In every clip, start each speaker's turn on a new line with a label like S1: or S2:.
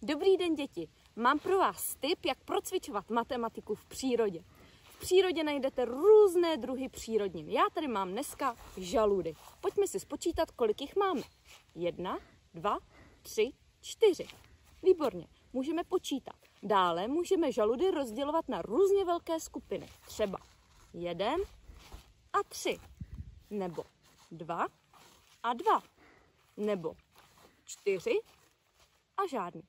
S1: Dobrý den, děti. Mám pro vás tip, jak procvičovat matematiku v přírodě. V přírodě najdete různé druhy přírodnin. Já tady mám dneska žaludy. Pojďme si spočítat, kolik jich máme. 1, 2, 3, 4. Výborně, můžeme počítat. Dále můžeme žaludy rozdělovat na různě velké skupiny. Třeba 1 a 3, nebo 2 a 2, nebo 4 a žádný.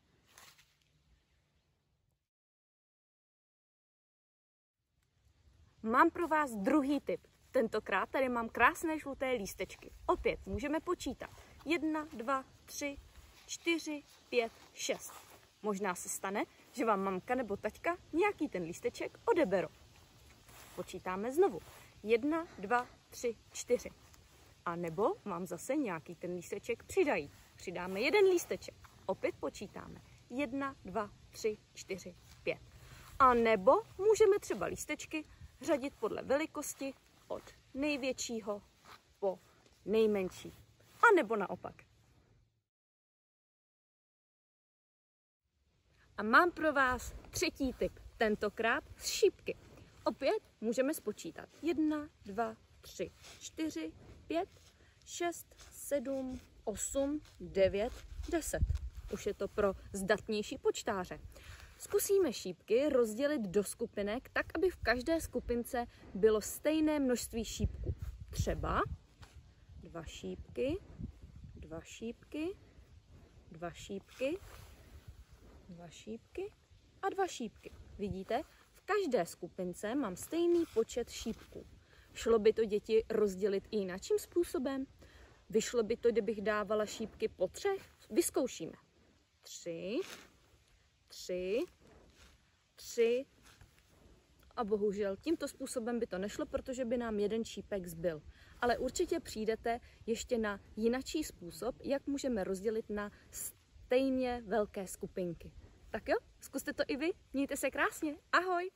S1: Mám pro vás druhý tip. Tentokrát tady mám krásné žluté lístečky. Opět můžeme počítat. 1, 2, 3, 4, 5, 6. Možná se stane, že vám mamka nebo taťka nějaký ten lísteček odeberou. Počítáme znovu. 1, 2, 3, 4. A nebo vám zase nějaký ten lísteček přidají. Přidáme jeden lísteček. Opět počítáme. 1, 2, 3, 4, 5. A nebo můžeme třeba lístečky řadit podle velikosti od největšího po nejmenší. A nebo naopak. A mám pro vás třetí tip. Tentokrát z šípky. Opět můžeme spočítat. 1, 2, 3, 4, 5, 6, 7, 8, 9, 10. Už je to pro zdatnější počtáře. Zkusíme šípky rozdělit do skupinek tak, aby v každé skupince bylo stejné množství šípků. Třeba 2 šípky, 2 šípky, 2 šípky, 2 šípky a 2 šípky. Vidíte? V každé skupince mám stejný počet šípků. Šlo by to, děti, rozdělit i jiným způsobem? Vyšlo by to, kdybych dávala šípky po 3? Vyzkoušíme. 3, 3, 3 a bohužel tímto způsobem by to nešlo, protože by nám jeden šípek zbyl. Ale určitě přijdete ještě na jinačí způsob, jak můžeme rozdělit na stejně velké skupinky. Tak jo, zkuste to i vy, mějte se krásně, ahoj!